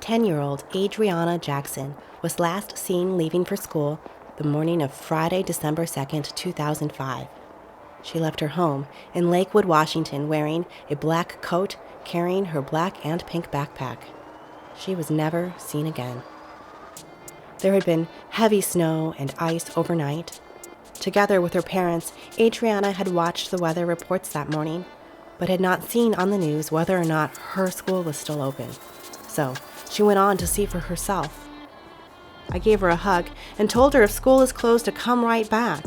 10-year-old Adre'Anna Jackson was last seen leaving for school the morning of Friday, December 2nd, 2005. She left her home in Lakewood, Washington, wearing a black coat, carrying her black and pink backpack. She was never seen again. There had been heavy snow and ice overnight. Together with her parents, Adre'Anna had watched the weather reports that morning, but had not seen on the news whether or not her school was still open. So she went on to see for herself. I gave her a hug and told her if school is closed to come right back.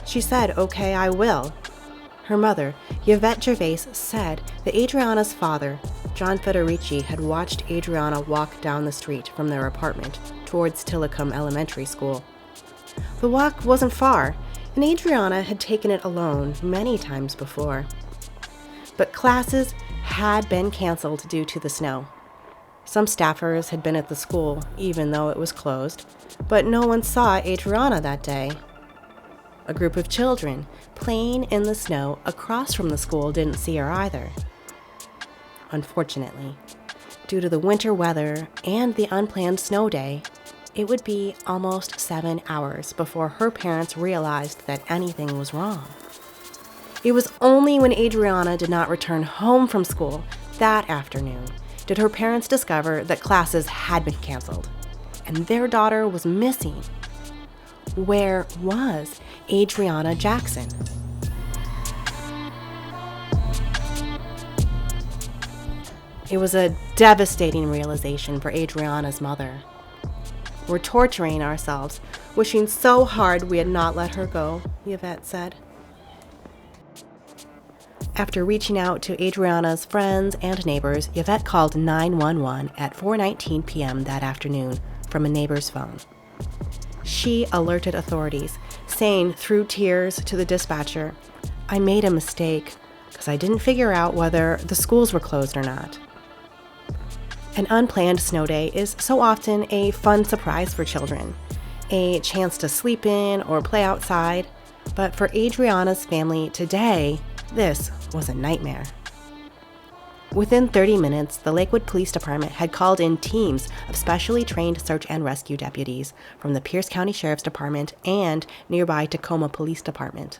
She said, "Okay, I will." Her mother, Yvette Gervais, said that Adre'Anna's father, John Federici, had watched Adre'Anna walk down the street from their apartment towards Tillicum Elementary School. The walk wasn't far, and Adre'Anna had taken it alone many times before. But classes had been canceled due to the snow. Some staffers had been at the school, even though it was closed, but no one saw Adre'Anna that day. A group of children playing in the snow across from the school didn't see her either. Unfortunately, due to the winter weather and the unplanned snow day, it would be almost 7 hours before her parents realized that anything was wrong. It was only when Adre'Anna did not return home from school that afternoon did her parents discover that classes had been canceled, and their daughter was missing. Where was Adre'Anna Jackson? It was a devastating realization for Adre'Anna's mother. "We're torturing ourselves, wishing so hard we had not let her go," Yvette said. After reaching out to Adre'Anna's friends and neighbors, Yvette called 911 at 4:19 p.m. that afternoon from a neighbor's phone. She alerted authorities, saying through tears to the dispatcher, "I made a mistake because I didn't figure out whether the schools were closed or not." An unplanned snow day is so often a fun surprise for children, a chance to sleep in or play outside, but for Adre'Anna's family today, this was a nightmare. Within 30 minutes, the Lakewood Police Department had called in teams of specially trained search and rescue deputies from the Pierce County Sheriff's Department and nearby Tacoma Police Department.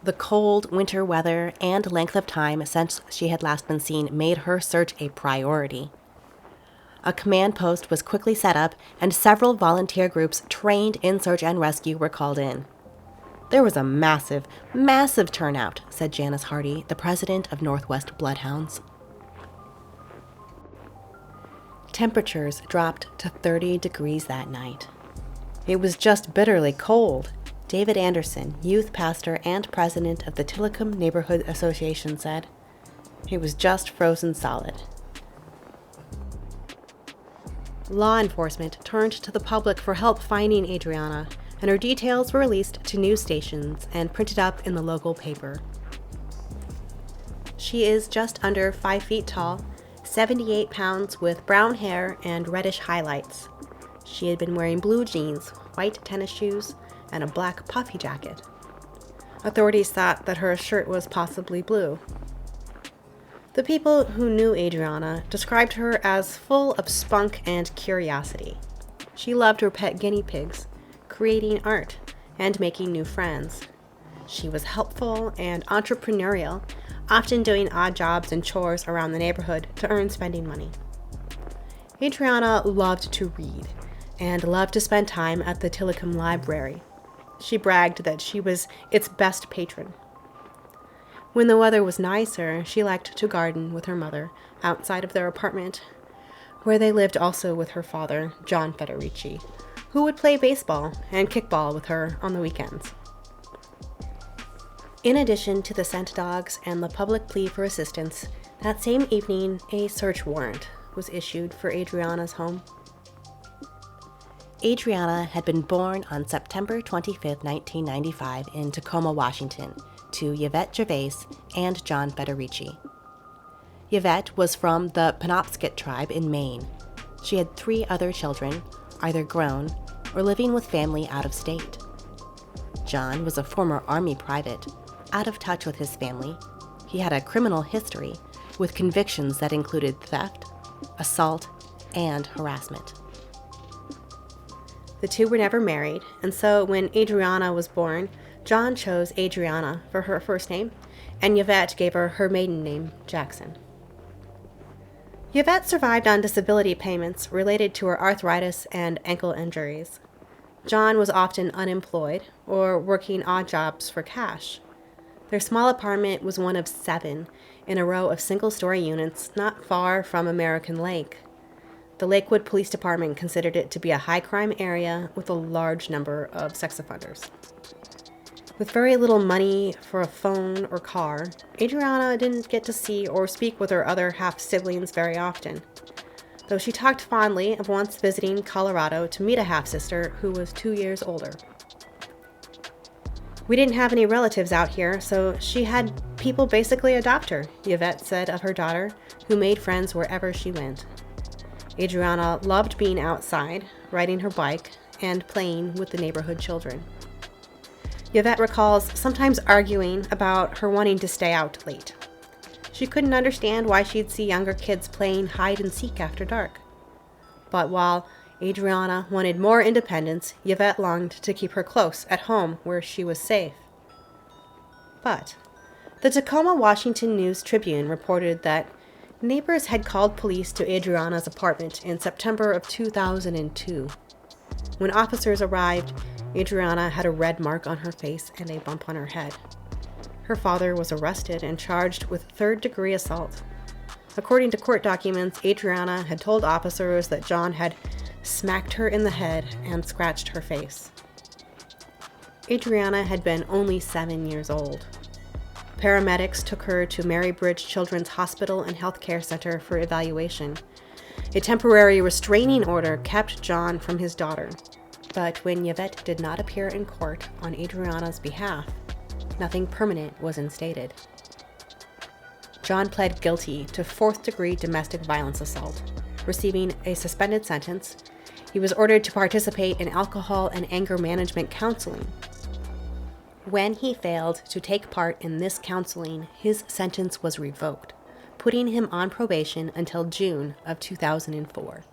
The cold winter weather and length of time since she had last been seen made her search a priority. A command post was quickly set up, and several volunteer groups trained in search and rescue were called in. "There was a massive, massive turnout," said Janice Hardy, the president of Northwest Bloodhounds. Temperatures dropped to 30 degrees that night. It was just bitterly cold. David Anderson, youth pastor and president of the Tillicum Neighborhood Association, said, "It was just frozen solid." Law enforcement turned to the public for help finding Adre'Anna, and her details were released to news stations and printed up in the local paper. She is just under 5 feet tall, 78 pounds, with brown hair and reddish highlights. She had been wearing blue jeans, white tennis shoes, and a black puffy jacket. Authorities thought that her shirt was possibly blue. The people who knew Adre'Anna described her as full of spunk and curiosity. She loved her pet guinea pigs, creating art, and making new friends. She was helpful and entrepreneurial, often doing odd jobs and chores around the neighborhood to earn spending money. Adre'Anna loved to read and loved to spend time at the Tillicum Library. She bragged that she was its best patron. When the weather was nicer, she liked to garden with her mother outside of their apartment, where they lived also with her father, John Federici, who would play baseball and kickball with her on the weekends. In addition to the scent dogs and the public plea for assistance, that same evening, a search warrant was issued for Adre'Anna's home. Adre'Anna had been born on September 25, 1995, in Tacoma, Washington, to Yvette Gervais and John Federici. Yvette was from the Penobscot tribe in Maine. She had 3 other children, either grown or living with family out of state. John was a former Army private, out of touch with his family. He had a criminal history with convictions that included theft, assault, and harassment. The two were never married, and so when Adre'Anna was born, John chose Adre'Anna for her first name, and Yvette gave her her maiden name, Jackson. Yvette survived on disability payments related to her arthritis and ankle injuries. John was often unemployed or working odd jobs for cash. Their small apartment was one of 7 in a row of single-story units not far from American Lake. The Lakewood Police Department considered it to be a high-crime area with a large number of sex offenders. With very little money for a phone or car, Adre'Anna didn't get to see or speak with her other half-siblings very often, though she talked fondly of once visiting Colorado to meet a half-sister who was 2 years older. "We didn't have any relatives out here, so she had people basically adopt her," Yvette said of her daughter, who made friends wherever she went. Adre'Anna loved being outside, riding her bike, and playing with the neighborhood children. Yvette recalls sometimes arguing about her wanting to stay out late. She couldn't understand why she'd see younger kids playing hide-and-seek after dark. But while Adre'Anna wanted more independence, Yvette longed to keep her close at home where she was safe. But the Tacoma Washington News-Tribune reported that neighbors had called police to Adre'Anna's apartment in September of 2002. When officers arrived, Adre'Anna had a red mark on her face and a bump on her head. Her father was arrested and charged with third-degree assault. According to court documents, Adre'Anna had told officers that John had smacked her in the head and scratched her face. Adre'Anna had been only 7 years old. Paramedics took her to Mary Bridge Children's Hospital and Health Care Center for evaluation. A temporary restraining order kept John from his daughter. But when Yvette did not appear in court on Adre'Anna's behalf, nothing permanent was instated. John pled guilty to 4th-degree domestic violence assault. Receiving a suspended sentence, he was ordered to participate in alcohol and anger management counseling. When he failed to take part in this counseling, his sentence was revoked, putting him on probation until June of 2004.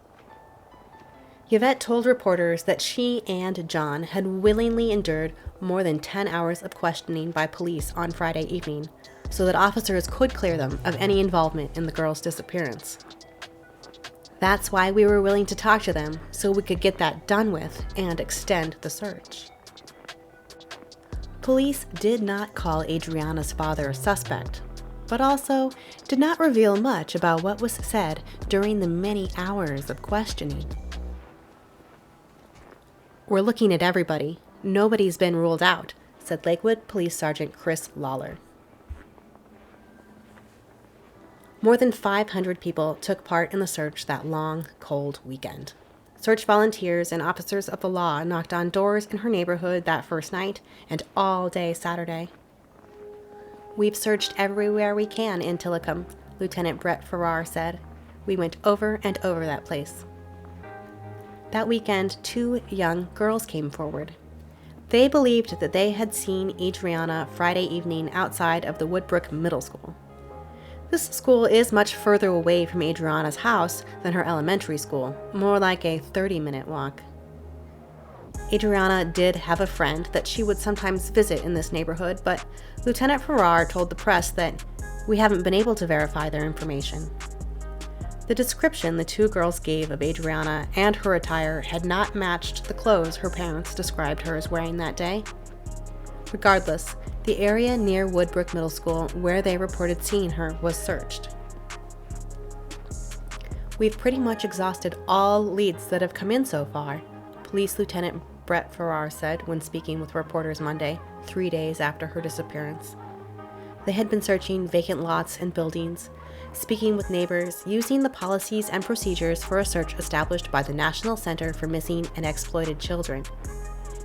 Yvette told reporters that she and John had willingly endured more than 10 hours of questioning by police on Friday evening, so that officers could clear them of any involvement in the girl's disappearance. "That's why we were willing to talk to them, so we could get that done with and extend the search." Police did not call Adre'Anna's father a suspect, but also did not reveal much about what was said during the many hours of questioning. "We're looking at everybody. Nobody's been ruled out," said Lakewood Police Sergeant Chris Lawler. More than 500 people took part in the search that long, cold weekend. Search volunteers and officers of the law knocked on doors in her neighborhood that first night and all day Saturday. "We've searched everywhere we can in Tillicum," Lieutenant Brett Farrar said. "We went over and over that place." That weekend, 2 young girls came forward. They believed that they had seen Adre'Anna Friday evening outside of the Woodbrook Middle School. This school is much further away from Adre'Anna's house than her elementary school, more like a 30-minute walk. Adre'Anna did have a friend that she would sometimes visit in this neighborhood, but Lieutenant Farrar told the press that we haven't been able to verify their information. The description the 2 girls gave of Adre'Anna and her attire had not matched the clothes her parents described her as wearing that day. Regardless, the area near Woodbrook Middle School where they reported seeing her was searched. "We've pretty much exhausted all leads that have come in so far," Police Lieutenant Brett Farrar said when speaking with reporters Monday, 3 days after her disappearance. They had been searching vacant lots and buildings, speaking with neighbors, using the policies and procedures for a search established by the National Center for Missing and Exploited Children.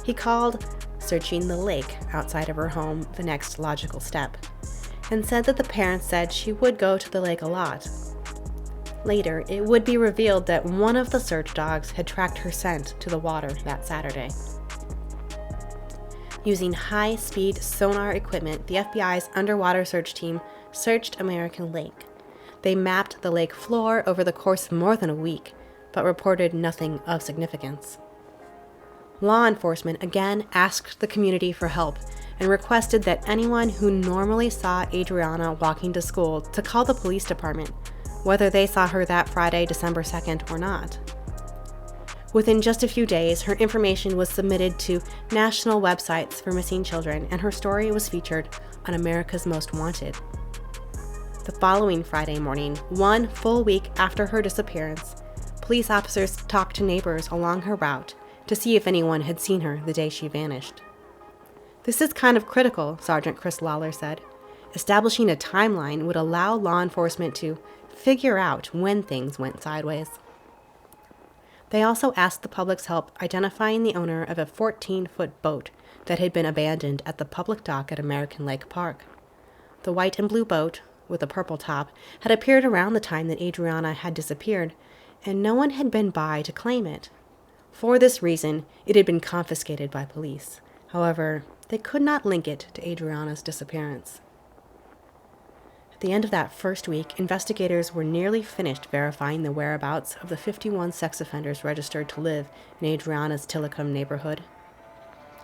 He called searching the lake outside of her home the next logical step, and said that the parents said she would go to the lake a lot. Later, it would be revealed that one of the search dogs had tracked her scent to the water that Saturday. Using high-speed sonar equipment, the FBI's underwater search team searched American Lake. They mapped the lake floor over the course of more than a week, but reported nothing of significance. Law enforcement again asked the community for help and requested that anyone who normally saw Adre'Anna walking to school to call the police department, whether they saw her that Friday, December 2nd or not. Within just a few days, her information was submitted to national websites for missing children, and her story was featured on America's Most Wanted. The following Friday morning, 1 full week after her disappearance, police officers talked to neighbors along her route to see if anyone had seen her the day she vanished. "This is kind of critical," Sergeant Chris Lawler said. "Establishing a timeline would allow law enforcement to figure out when things went sideways." They also asked the public's help identifying the owner of a 14-foot boat that had been abandoned at the public dock at American Lake Park. The white and blue boat, with a purple top, had appeared around the time that Adre'Anna had disappeared, and no one had been by to claim it. For this reason, it had been confiscated by police. However, they could not link it to Adre'Anna's disappearance. At the end of that first week, investigators were nearly finished verifying the whereabouts of the 51 sex offenders registered to live in Adre'Anna's Tillicum neighborhood.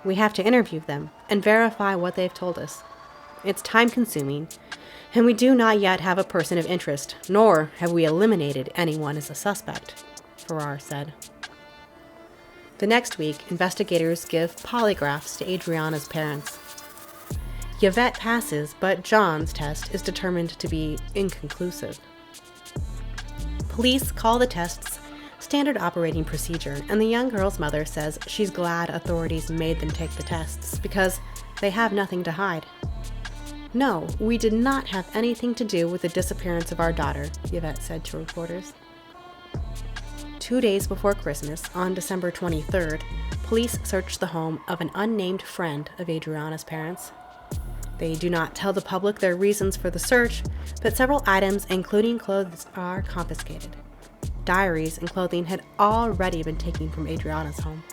"We have to interview them and verify what they've told us. It's time-consuming, and we do not yet have a person of interest, nor have we eliminated anyone as a suspect," Farrar said. The next week, investigators give polygraphs to Adre'Anna's parents. Yvette passes, but John's test is determined to be inconclusive. Police call the tests standard operating procedure, and the young girl's mother says she's glad authorities made them take the tests because they have nothing to hide. "No, we did not have anything to do with the disappearance of our daughter," Yvette said to reporters. 2 days before Christmas, on December 23rd, police searched the home of an unnamed friend of Adre'Anna's parents. They do not tell the public their reasons for the search, but several items, including clothes, are confiscated. Diaries and clothing had already been taken from Adre'Anna's home.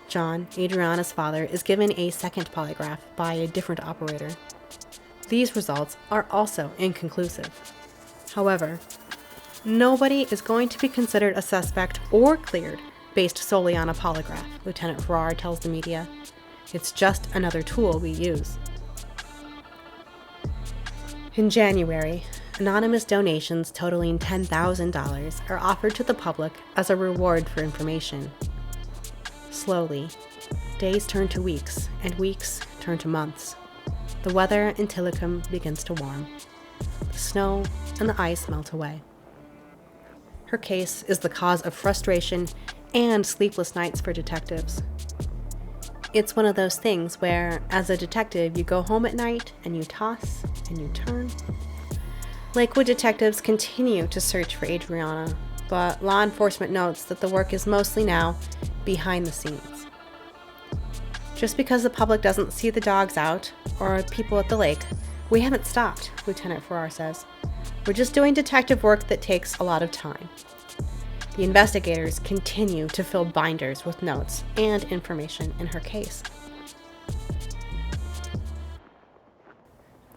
John, Adre'Anna's father, is given a second polygraph by a different operator. These results are also inconclusive. However, nobody is going to be considered a suspect or cleared based solely on a polygraph, Lieutenant Farrar tells the media. "It's just another tool we use." In January, anonymous donations totaling $10,000 are offered to the public as a reward for information. Slowly, days turn to weeks, and weeks turn to months. The weather in Tillicum begins to warm. The snow and the ice melt away. Her case is the cause of frustration and sleepless nights for detectives. It's one of those things where, as a detective, you go home at night and you toss and you turn. Lakewood detectives continue to search for Adre'Anna, but law enforcement notes that the work is mostly now behind the scenes. "Just because the public doesn't see the dogs out or people at the lake, we haven't stopped," Lieutenant Farrar says. "We're just doing detective work that takes a lot of time." The investigators continue to fill binders with notes and information in her case.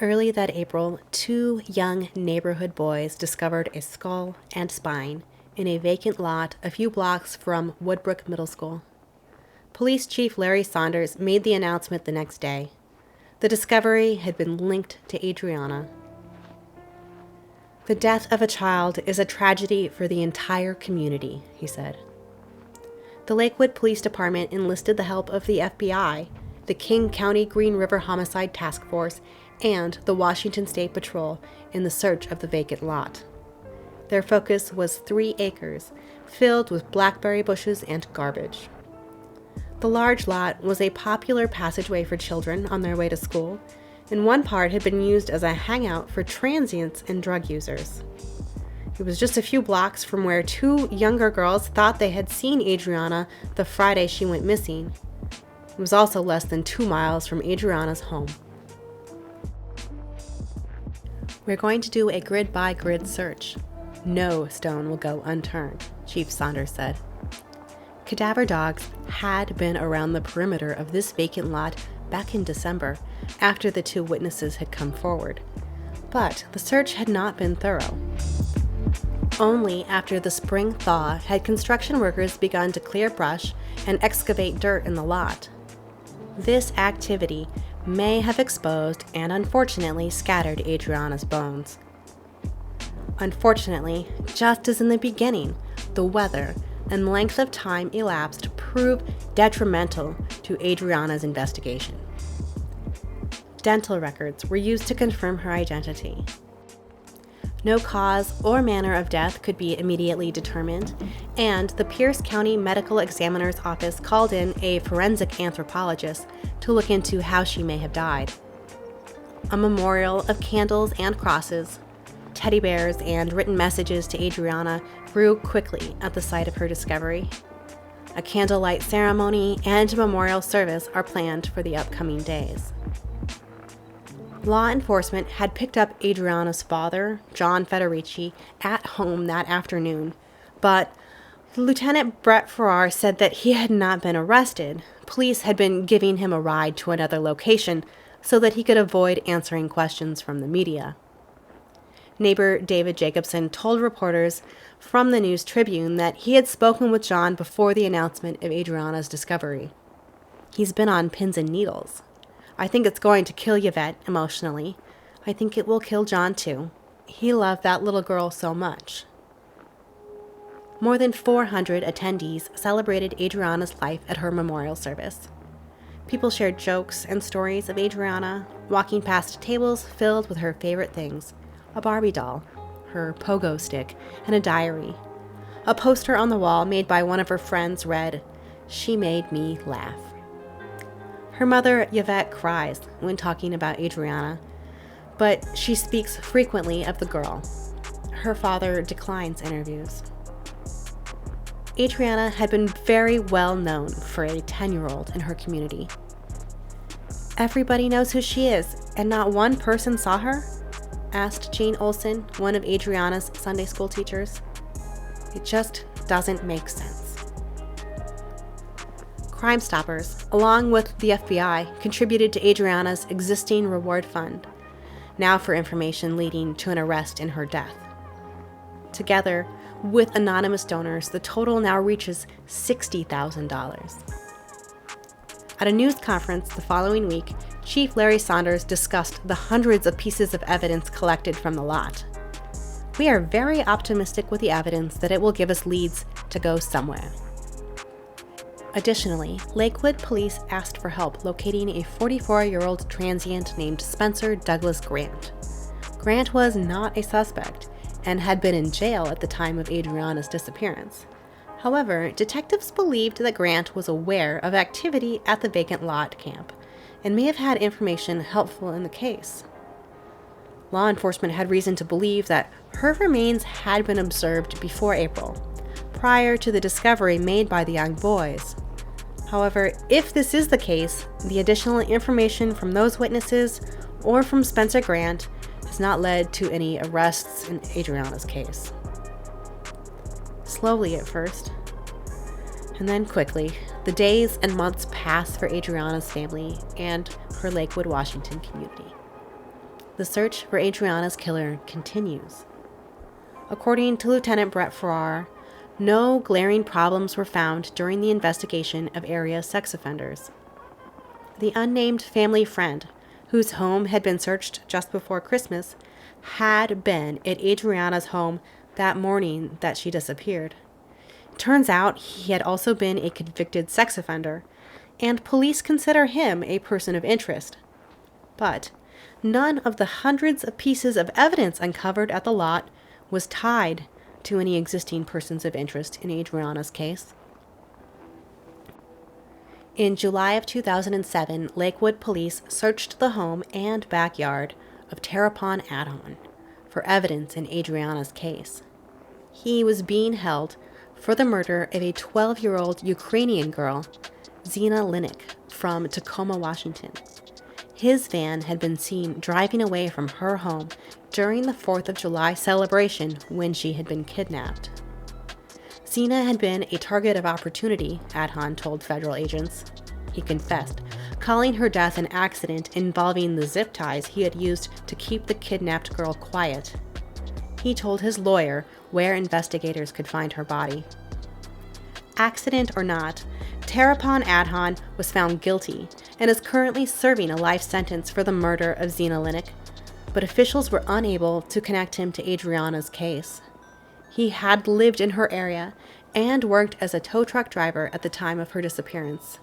Early that April, 2 young neighborhood boys discovered a skull and spine in a vacant lot a few blocks from Woodbrook Middle School. Police Chief Larry Saunders made the announcement the next day. The discovery had been linked to Adre'Anna. "The death of a child is a tragedy for the entire community," he said. The Lakewood Police Department enlisted the help of the FBI, the King County Green River Homicide Task Force, and the Washington State Patrol in the search of the vacant lot. Their focus was 3 acres, filled with blackberry bushes and garbage. The large lot was a popular passageway for children on their way to school, and one part had been used as a hangout for transients and drug users. It was just a few blocks from where 2 younger girls thought they had seen Adre'Anna the Friday she went missing. It was also less than 2 miles from Adre'Anna's home. "We're going to do a grid-by-grid search. No stone will go unturned," Chief Saunders said. Cadaver dogs had been around the perimeter of this vacant lot back in December, after the 2 witnesses had come forward. But the search had not been thorough. Only after the spring thaw had construction workers begun to clear brush and excavate dirt in the lot. This activity may have exposed and unfortunately scattered Adre'Anna's bones. Unfortunately, just as in the beginning, the weather and length of time elapsed proved detrimental to Adre'Anna's investigation. Dental records were used to confirm her identity. No cause or manner of death could be immediately determined, and the Pierce County Medical Examiner's Office called in a forensic anthropologist to look into how she may have died. A memorial of candles and crosses, teddy bears, and written messages to Adre'Anna grew quickly at the site of her discovery. A candlelight ceremony and a memorial service are planned for the upcoming days. Law enforcement had picked up Adre'Anna's father, John Federici, at home that afternoon, but Lieutenant Brett Farrar said that he had not been arrested. Police had been giving him a ride to another location so that he could avoid answering questions from the media. Neighbor David Jacobson told reporters from the News Tribune that he had spoken with John before the announcement of Adre'Anna's discovery. "He's been on pins and needles. I think it's going to kill Yvette emotionally. I think it will kill John too. He loved that little girl so much." More than 400 attendees celebrated Adre'Anna's life at her memorial service. People shared jokes and stories of Adre'Anna, walking past tables filled with her favorite things: a Barbie doll, her pogo stick, and a diary. A poster on the wall made by one of her friends read, "She made me laugh." Her mother, Yvette, cries when talking about Adre'Anna, but she speaks frequently of the girl. Her father declines interviews. Adre'Anna had been very well known for a 10-year-old in her community. "Everybody knows who she is, and not one person saw her?" asked Jean Olson, one of Adre'Anna's Sunday school teachers. "It just doesn't make sense." Crime Stoppers, along with the FBI, contributed to Adre'Anna's existing reward fund, now for information leading to an arrest in her death. Together with anonymous donors, the total now reaches $60,000. At a news conference the following week, Chief Larry Saunders discussed the hundreds of pieces of evidence collected from the lot. "We are very optimistic with the evidence that it will give us leads to go somewhere." Additionally, Lakewood police asked for help locating a 44-year-old transient named Spencer Douglas Grant. Grant was not a suspect and had been in jail at the time of Adre'Anna's disappearance. However, detectives believed that Grant was aware of activity at the vacant lot camp and may have had information helpful in the case. Law enforcement had reason to believe that her remains had been observed before April, prior to the discovery made by the young boys. However, if this is the case, the additional information from those witnesses or from Spencer Grant has not led to any arrests in Adre'Anna's case. Slowly at first, and then quickly, the days and months pass for Adre'Anna's family and her Lakewood, Washington community. The search for Adre'Anna's killer continues. According to Lieutenant Brett Farrar, no glaring problems were found during the investigation of area sex offenders. The unnamed family friend, whose home had been searched just before Christmas, had been at Adre'Anna's home that morning that she disappeared. Turns out he had also been a convicted sex offender, and police consider him a person of interest. But none of the hundreds of pieces of evidence uncovered at the lot was tied to any existing persons of interest in Adre'Anna's case. In July of 2007, Lakewood police searched the home and backyard of Terapon Adhahn for evidence in Adre'Anna's case. He was being held for the murder of a 12-year-old Ukrainian girl, Zina Linik, from Tacoma, Washington. His van had been seen driving away from her home during the 4th of July celebration when she had been kidnapped. Zina had been a target of opportunity, Adhahn told federal agents. He confessed, calling her death an accident involving the zip ties he had used to keep the kidnapped girl quiet. he told his lawyer where investigators could find her body. Accident or not, Terapon Adhahn was found guilty and is currently serving a life sentence for the murder of Zena Linnick, but officials were unable to connect him to Adre'Anna's case. He had lived in her area and worked as a tow truck driver at the time of her disappearance.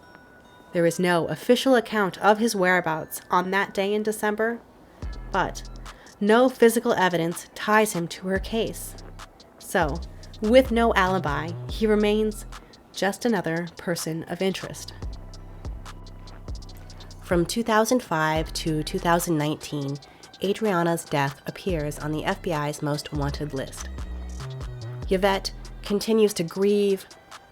There is no official account of his whereabouts on that day in December, but no physical evidence ties him to her case. So, with no alibi, he remains just another person of interest. From 2005 to 2019, Adre'Anna's death appears on the FBI's most wanted list. Yvette continues to grieve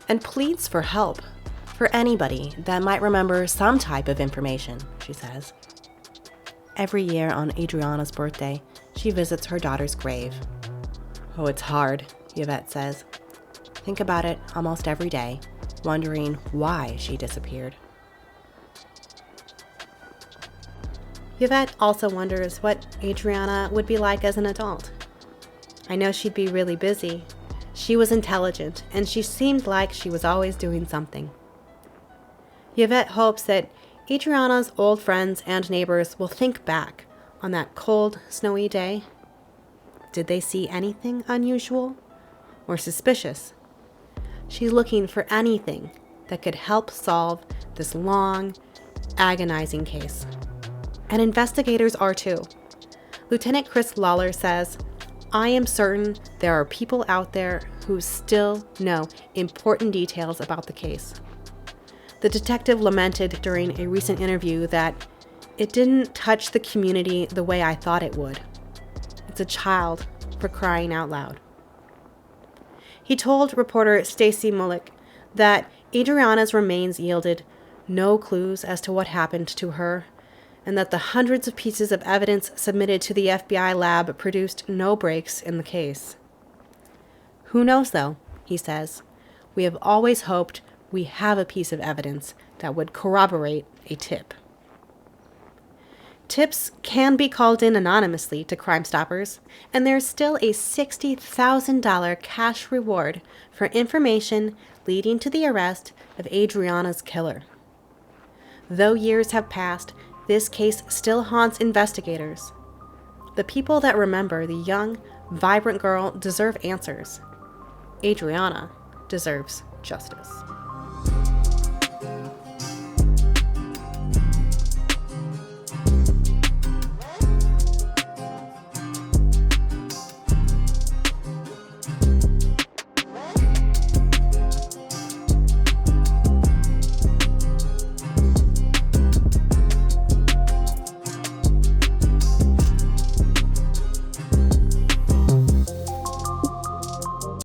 and pleads for help for anybody that might remember some type of information, she says. Every year on Adre'Anna's birthday, she visits her daughter's grave. Oh, it's hard, Yvette says. Think about it almost every day, wondering why she disappeared. Yvette also wonders what Adre'Anna would be like as an adult. I know she'd be really busy. She was intelligent, and she seemed like she was always doing something. Yvette hopes that Adre'Anna's old friends and neighbors will think back on that cold, snowy day. Did they see anything unusual or suspicious? She's looking for anything that could help solve this long, agonizing case. And investigators are too. Lieutenant Chris Lawler says, "I am certain there are people out there who still know important details about the case." The detective lamented during a recent interview that it didn't touch the community the way I thought it would. It's a child, for crying out loud. He told reporter Stacy Mullick that Adre'Anna's remains yielded no clues as to what happened to her, and that the hundreds of pieces of evidence submitted to the FBI lab produced no breaks in the case. Who knows, though, he says. We have always hoped we have a piece of evidence that would corroborate a tip. Tips can be called in anonymously to Crime Stoppers, and there's still a $60,000 cash reward for information leading to the arrest of Adre'Anna's killer. Though years have passed, this case still haunts investigators. The people that remember the young, vibrant girl deserve answers. Adre'Anna deserves justice.